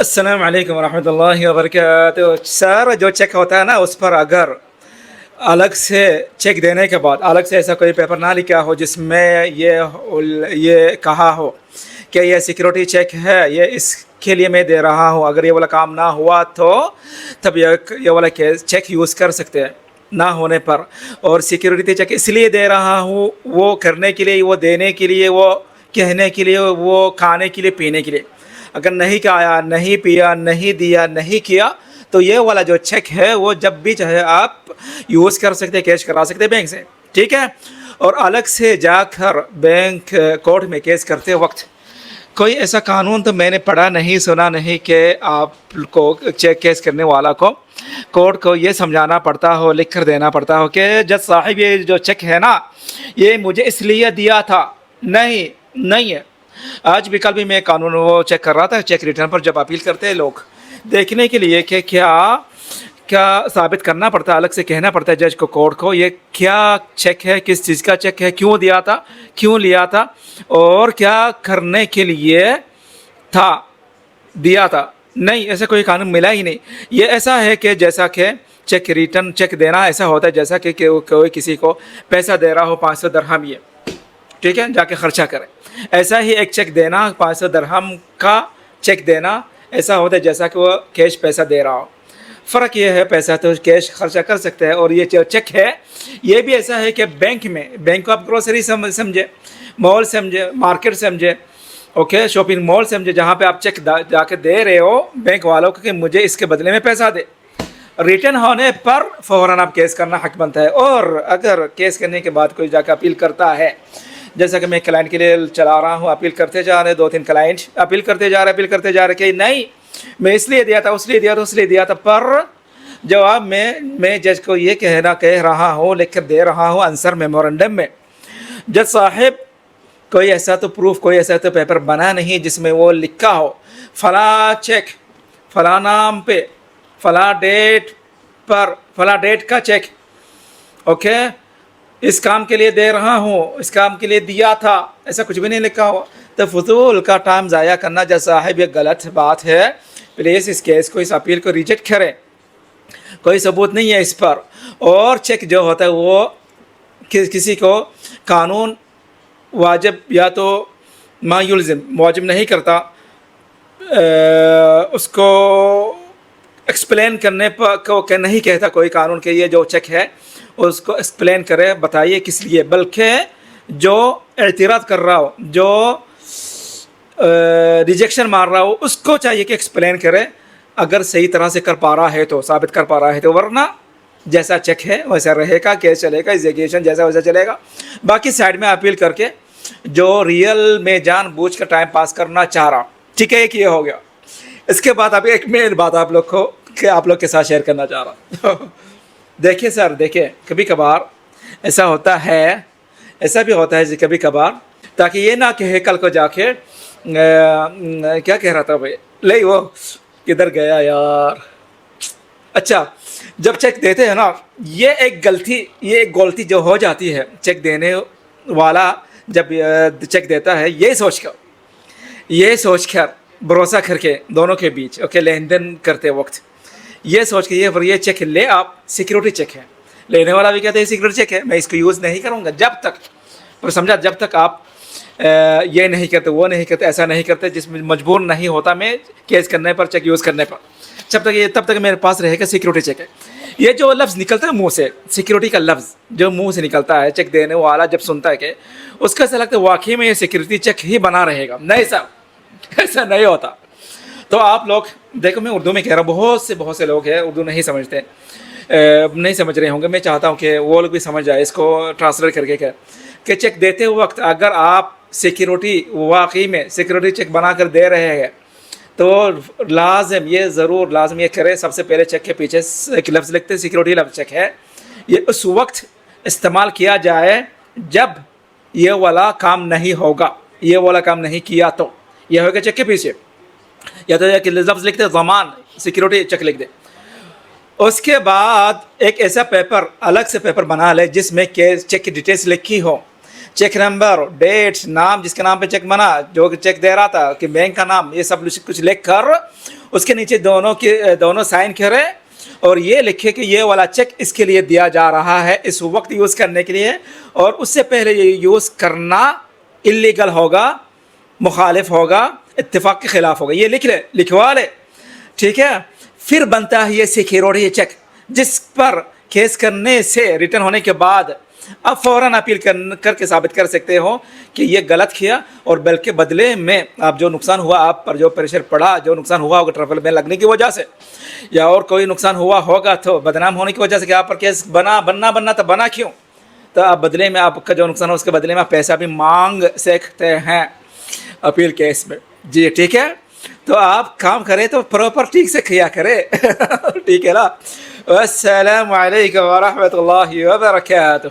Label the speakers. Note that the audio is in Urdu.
Speaker 1: السلام علیکم ورحمۃ اللہ وبرکاتہ. سر جو چیک ہوتا ہے نا اس پر اگر الگ سے چیک دینے کے بعد الگ سے ایسا کوئی پیپر نہ لکھا ہو جس میں یہ کہا ہو کہ یہ سیکیورٹی چیک ہے، یہ اس کے لیے میں دے رہا ہوں، اگر یہ والا کام نہ ہوا تو تب یہ والا چیک یوز کر سکتے ہیں نہ ہونے پر. اور سیکیورٹی چیک اس لیے دے رہا ہوں، وہ کرنے کے لیے، وہ دینے کے لیے، وہ کہنے کے لیے، وہ کھانے کے لیے، پینے کے لیے. اگر نہیں کھایا، نہیں پیا، نہیں دیا، نہیں کیا تو یہ والا جو چیک ہے وہ جب بھی چاہے آپ یوز کر سکتے، کیش کرا سکتے بینک سے، ٹھیک ہے. اور الگ سے جا کر بینک کورٹ میں کیس کرتے وقت کوئی ایسا قانون تو میں نے پڑھا نہیں، سنا نہیں کہ آپ کو چیک کیس کرنے والا کو کورٹ کو یہ سمجھانا پڑتا ہو، لکھ کر دینا پڑتا ہو کہ جج صاحب یہ جو چیک ہے نا یہ مجھے اس لیے دیا تھا. نہیں ہے. آج بھی کل بھی میں قانون وہ چیک کر رہا تھا، چیک ریٹرن پر جب اپیل کرتے ہیں لوگ دیکھنے کے لیے کہ کیا ثابت کرنا پڑتا ہے، الگ سے کہنا پڑتا ہے جج کو، کورٹ کو، یہ کیا چیک ہے، کس چیز کا چیک ہے، کیوں دیا تھا، کیوں لیا تھا، اور کیا کرنے کے لیے دیا تھا. نہیں، ایسا کوئی قانون ملا ہی نہیں. یہ ایسا ہے کہ جیسا کہ چیک ریٹرن چیک دینا ایسا ہوتا ہے جیسا کہ کوئی کسی کو پیسہ دے رہا ہو 500 درہم، یہ ٹھیک ہے، جا کے خرچہ کرے. ایسا ہی ایک چیک دینا، 500 درہم کا چیک دینا ایسا ہوتا ہے جیسا کہ وہ کیش پیسہ دے رہا ہو. فرق یہ ہے پیسہ تو کیش خرچہ کر سکتے ہیں، اور یہ جو چیک ہے یہ بھی ایسا ہے کہ بینک کو آپ گروسری سمجھے، مال سمجھے، مارکیٹ سمجھے، اوکے، شاپنگ مال سمجھے، جہاں پہ آپ چیک جا کے دے رہے ہو بینک والوں کو کہ مجھے اس کے بدلے میں پیسہ دے. ریٹرن ہونے پر فوراً آپ کیس کرنا حق بنتا ہے. اور اگر کیس کرنے کے بعد کوئی جا کے اپیل کرتا ہے، جیسا کہ میں کلائنٹ کے لیے چلا رہا ہوں، اپیل کرتے جا رہے 2-3 کلائنٹ اپیل کرتے جا رہے کہ نہیں میں اس لیے دیا تھا، اس لیے دیا تھا، پر جواب میں جج کو یہ کہہ رہا ہوں، لکھ کر دے رہا ہوں آنسر میمورنڈم میں، جج صاحب کوئی ایسا تو پروف، کوئی ایسا تو پیپر بنا نہیں جس میں وہ لکھا ہو فلاں چیک فلاں نام پہ فلاں ڈیٹ پر فلاں ڈیٹ کا چیک، اوکے، اس کام کے لیے دے رہا ہوں، اس کام کے لیے دیا تھا، ایسا کچھ بھی نہیں لکھا ہوا. تو فضول کا ٹائم ضائع کرنا جج صاحب یہ غلط بات ہے. پلیز اس کیس کو، اس اپیل کو ریجیکٹ کریں، کوئی ثبوت نہیں ہے اس پر. اور چیک جو ہوتا ہے وہ کسی کو قانون واجب یا تو ما یلزم واجب نہیں کرتا اس کو ایکسپلین کرنے پر کو نہیں کہتا کوئی قانون کہ یہ جو چیک ہے اس کو ایکسپلین کرے، بتائیے کس لیے، بلکہ جو اعتراض کر رہا ہو، جو ریجیکشن مار رہا ہو اس کو چاہیے کہ ایکسپلین کرے، اگر صحیح طرح سے کر پا رہا ہے تو، ثابت کر پا رہا ہے تو، ورنہ جیسا چیک ہے ویسا رہے گا، کیس چلے گا، ایگزیکیوشن جیسا ویسا چلے گا. باقی سائڈ میں اپیل کر کے جو ریئل میں جان بوجھ کر ٹائم پاس کرنا چاہ رہا، ٹھیک ہے، ایک یہ ہو گیا. اس کے بعد اب ایک مین بات آپ لوگ کے ساتھ شیئر کرنا چاہ رہا. دیکھیں سر، دیکھیں کبھی کبھار ایسا ہوتا ہے، ایسا بھی ہوتا ہے کبھی کبھار، تاکہ یہ نہ کہے کل کو جا کے کیا کہہ رہا تھا بھائی، لے وہ کدھر گیا یار. اچھا، جب چیک دیتے ہیں نا یہ ایک غلطی جو ہو جاتی ہے، چیک دینے والا جب چیک دیتا ہے یہ سوچ کر بھروسہ کر کے دونوں کے بیچ، اوکے، لین دین کرتے وقت یہ سوچ کے یہ چیک لے آپ سیکیورٹی چیک ہے، لینے والا بھی کہتے ہیں سیکیورٹی چیک ہے، میں اس کو یوز نہیں کروں گا جب تک، پر سمجھا، جب تک آپ یہ نہیں کرتے، وہ نہیں کرتے، ایسا نہیں کرتے جس میں مجبور نہیں ہوتا میں کیس کرنے پر، چیک یوز کرنے پر، تب تک میرے پاس رہے گا سیکیورٹی چیک ہے. یہ جو لفظ نکلتا ہے منہ سے، سیکیورٹی کا لفظ جو منہ سے نکلتا ہے، چیک دینے والا جب سنتا ہے کہ اس کا ایسا لگتا ہے واقعی میں یہ سیکیورٹی چیک ہی بنا رہے گا. نہیں صاحب، ایسا نہیں ہوتا. تو آپ لوگ دیکھو، میں اردو میں کہہ رہا ہوں، بہت سے لوگ ہیں اردو نہیں سمجھتے، نہیں سمجھ رہے ہوں گے، میں چاہتا ہوں کہ وہ لوگ بھی سمجھ جائے اس کو ٹرانسلیٹ کر کے کہ چیک دیتے وقت اگر آپ سیکیورٹی واقعی میں سیکیورٹی چیک بنا کر دے رہے ہیں تو لازم یہ کرے، سب سے پہلے چیک کے پیچھے ایک لفظ لکھتے سیکیورٹی لفظ چیک ہے، یہ اس وقت استعمال کیا جائے جب یہ والا کام نہیں ہوگا، یہ والا کام نہیں کیا تو یہ ہوگا چیک کے پیچھے، یا تو ایک لفظ لکھتے ضمان سیکیورٹی چیک لکھ دے. اس کے بعد ایک ایسا پیپر، الگ سے پیپر بنا لے جس میں چیک کی ڈیٹیلس لکھی ہو، چیک نمبر، ڈیٹ، نام جس کے نام پہ چیک بنا، جو چیک دے رہا تھا کہ بینک کا نام، یہ سب کچھ لکھ کر اس کے نیچے دونوں سائن کرے اور یہ لکھے کہ یہ والا چیک اس کے لیے دیا جا رہا ہے اس وقت یوز کرنے کے لیے، اور اس سے پہلے یہ یوز کرنا اللیگل ہوگا، مخالف ہوگا، اتفاق کے خلاف ہوگا، یہ لکھوا لے، ٹھیک ہے۔ پھر بنتا ہے یہ سیکیورٹی چیک، جس پر کیس کرنے سے ریٹرن ہونے کے بعد اب فوراً اپیل کر کے ثابت کر سکتے ہو کہ یہ غلط کیا، اور بلکہ بدلے میں آپ جو نقصان ہوا، آپ پر جو پریشر پڑا، جو نقصان ہوا ہوگا ٹریفل میں لگنے کی وجہ سے، یا اور کوئی نقصان ہوا ہوگا تو بدنام ہونے کی وجہ سے کہ آپ پر کیس بننا تو بنا کیوں، تو آپ بدلے میں آپ کا جو نقصان ہو اس کے بدلے میں آپ پیسہ بھی مانگ سکتے ہیں اپیل کیس میں، جی ٹھیک ہے۔ تو آپ کام کریں تو پراپر ٹھیک سے کیا کرے ٹھیک ہے نا۔ السلام علیکم ورحمۃ اللہ وبرکاتہ۔